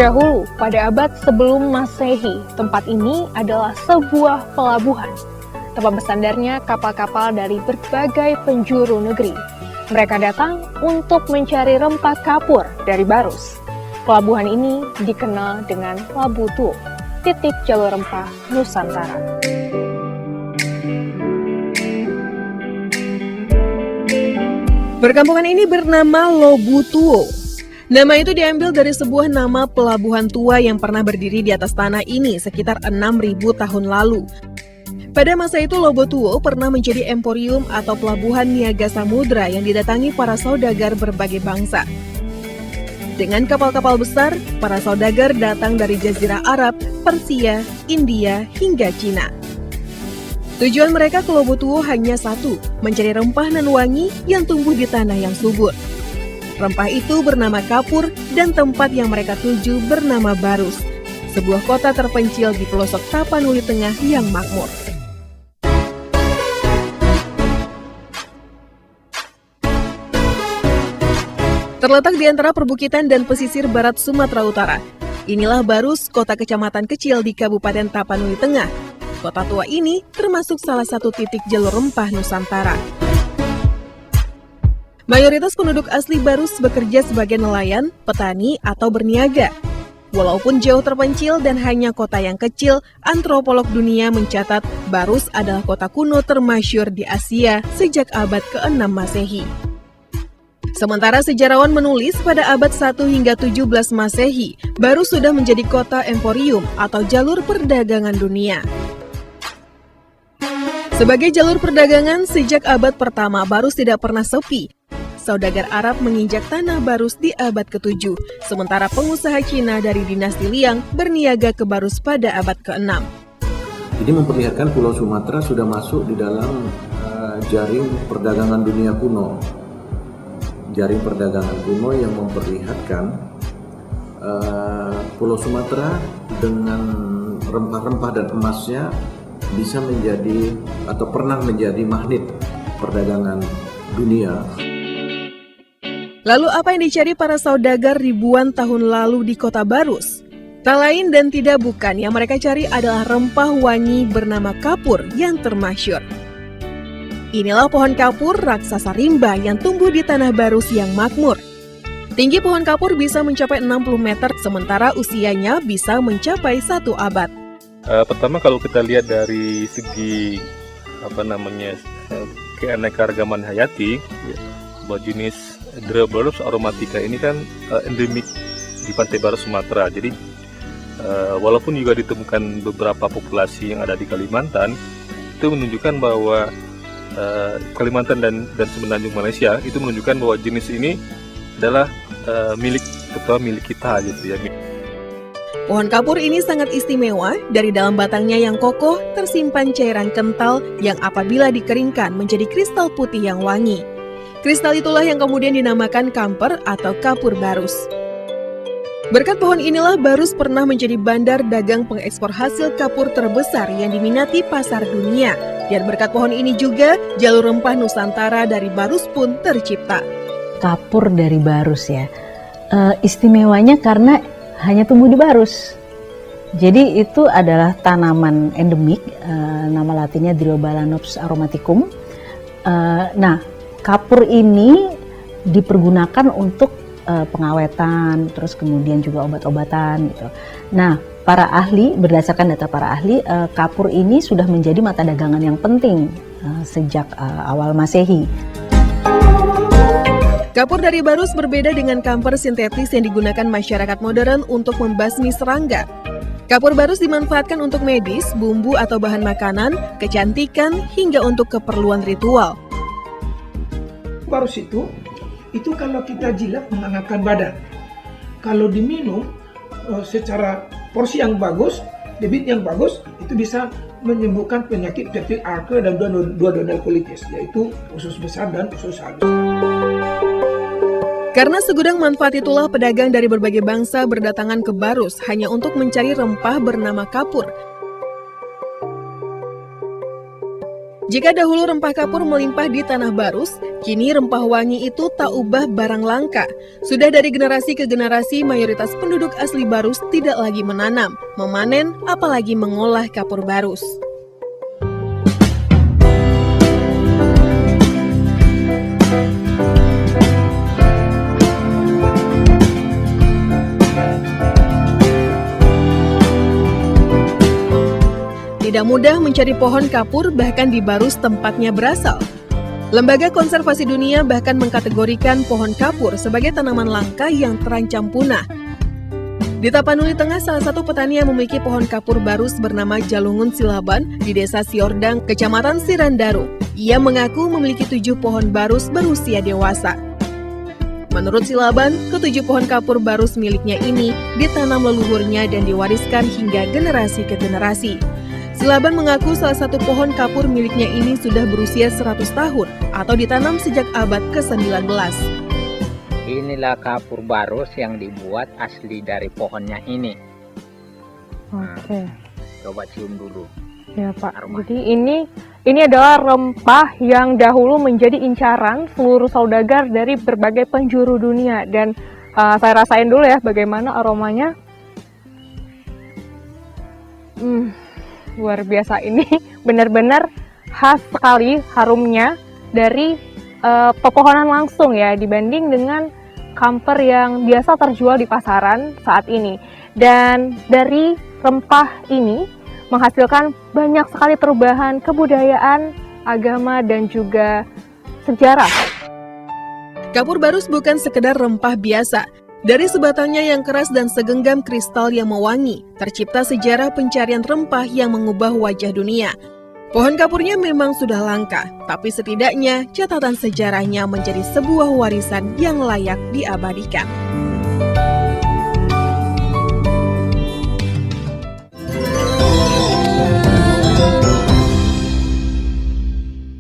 Dahulu, pada abad sebelum Masehi, tempat ini adalah sebuah pelabuhan. Tempat bersandarnya kapal-kapal dari berbagai penjuru negeri. Mereka datang untuk mencari rempah kapur dari Barus. Pelabuhan ini dikenal dengan Labu Tuo, titik jalur rempah Nusantara. Perkampungan ini bernama Labu Tuo. Nama itu diambil dari sebuah nama pelabuhan tua yang pernah berdiri di atas tanah ini sekitar 6.000 tahun lalu. Pada masa itu Labu Tuo pernah menjadi emporium atau pelabuhan niaga samudra yang didatangi para saudagar berbagai bangsa. Dengan kapal-kapal besar, para saudagar datang dari Jazirah Arab, Persia, India, hingga Cina. Tujuan mereka ke Labu Tuo hanya satu, mencari rempah nan wangi yang tumbuh di tanah yang subur. Rempah itu bernama kapur dan tempat yang mereka tuju bernama Barus, sebuah kota terpencil di pelosok Tapanuli Tengah yang makmur. Terletak di antara perbukitan dan pesisir barat Sumatera Utara. Inilah Barus, kota kecamatan kecil di Kabupaten Tapanuli Tengah. Kota tua ini termasuk salah satu titik jalur rempah Nusantara. Mayoritas penduduk asli Barus bekerja sebagai nelayan, petani, atau berniaga. Walaupun jauh terpencil dan hanya kota yang kecil, antropolog dunia mencatat Barus adalah kota kuno termasyhur di Asia sejak abad ke-6 Masehi. Sementara sejarawan menulis pada abad 1 hingga 17 Masehi, Barus sudah menjadi kota emporium atau jalur perdagangan dunia. Sebagai jalur perdagangan, sejak abad pertama Barus tidak pernah sepi. Saudagar Arab menginjak tanah Barus di abad ke-7, sementara pengusaha Cina dari dinasti Liang berniaga ke Barus pada abad ke-6. Ini memperlihatkan Pulau Sumatera sudah masuk di dalam jaring perdagangan dunia kuno. Jaring perdagangan kuno yang memperlihatkan Pulau Sumatera dengan rempah-rempah dan emasnya bisa menjadi atau pernah menjadi magnet perdagangan dunia. Lalu apa yang dicari para saudagar ribuan tahun lalu di kota Barus? Tak lain dan tidak bukan yang mereka cari adalah rempah wangi bernama kapur yang termasyhur. Inilah pohon kapur raksasa rimba yang tumbuh di tanah Barus yang makmur. Tinggi pohon kapur bisa mencapai 60 meter, sementara usianya bisa mencapai 1 abad. Pertama kalau kita lihat dari segi keanekaragaman hayati, bahwa jenis Drobelus aromatica ini kan endemik di pantai barat Sumatera. Jadi walaupun juga ditemukan beberapa populasi yang ada di Kalimantan, itu menunjukkan bahwa Kalimantan dan Semenanjung Malaysia itu menunjukkan bahwa jenis ini adalah milik kita gitu ya. Pohon kapur ini sangat istimewa, dari dalam batangnya yang kokoh tersimpan cairan kental yang apabila dikeringkan menjadi kristal putih yang wangi. Kristal itulah yang kemudian dinamakan kamper atau kapur Barus. Berkat pohon inilah Barus pernah menjadi bandar dagang pengekspor hasil kapur terbesar yang diminati pasar dunia. Dan berkat pohon ini juga jalur rempah Nusantara dari Barus pun tercipta. Kapur dari Barus ya, istimewanya karena hanya tumbuh di Barus. Jadi itu adalah tanaman endemik, nama latinnya Drobelus aromaticum. Kapur ini dipergunakan untuk pengawetan, terus kemudian juga obat-obatan gitu. Nah, para ahli, berdasarkan data para ahli, kapur ini sudah menjadi mata dagangan yang penting sejak awal Masehi. Kapur dari Barus berbeda dengan kamper sintetis yang digunakan masyarakat modern untuk membasmi serangga. Kapur Barus dimanfaatkan untuk medis, bumbu atau bahan makanan, kecantikan, hingga untuk keperluan ritual. Barus itu kalau kita jilat menghangatkan badan. Kalau diminum secara porsi yang bagus, debit yang bagus, itu bisa menyembuhkan penyakit peptic ulcer dan duodenal colitis, yaitu usus besar dan usus halus. Karena segudang manfaat itulah pedagang dari berbagai bangsa berdatangan ke Barus hanya untuk mencari rempah bernama kapur. Jika dahulu rempah kapur melimpah di Tanah Barus, kini rempah wangi itu tak ubah barang langka. Sudah dari generasi ke generasi, mayoritas penduduk asli Barus tidak lagi menanam, memanen, apalagi mengolah kapur barus. Tidak mudah mencari pohon kapur bahkan di Barus tempatnya berasal. Lembaga Konservasi Dunia bahkan mengkategorikan pohon kapur sebagai tanaman langka yang terancam punah. Di Tapanuli Tengah, salah satu petani yang memiliki pohon kapur Barus bernama Jalungun Silaban di Desa Siordang, Kecamatan Sirandaru. Ia mengaku memiliki 7 pohon Barus berusia dewasa. Menurut Silaban, ke-7 pohon kapur Barus miliknya ini ditanam leluhurnya dan diwariskan hingga generasi ke generasi. Silaban mengaku salah satu pohon kapur miliknya ini sudah berusia 100 tahun atau ditanam sejak abad ke-19. Inilah kapur barus yang dibuat asli dari pohonnya ini. Oke. Coba cium dulu. Ya Pak, Aroma. jadi ini adalah rempah yang dahulu menjadi incaran seluruh saudagar dari berbagai penjuru dunia. Dan saya rasain dulu ya bagaimana aromanya. Luar biasa, ini benar-benar khas sekali harumnya dari pepohonan langsung ya, dibanding dengan kamper yang biasa terjual di pasaran saat ini. Dan dari rempah ini menghasilkan banyak sekali perubahan kebudayaan, agama, dan juga sejarah. Kapur Barus bukan sekedar rempah biasa. Dari sebatangnya yang keras dan segenggam kristal yang mewangi, tercipta sejarah pencarian rempah yang mengubah wajah dunia. Pohon kapurnya memang sudah langka, tapi setidaknya catatan sejarahnya menjadi sebuah warisan yang layak diabadikan.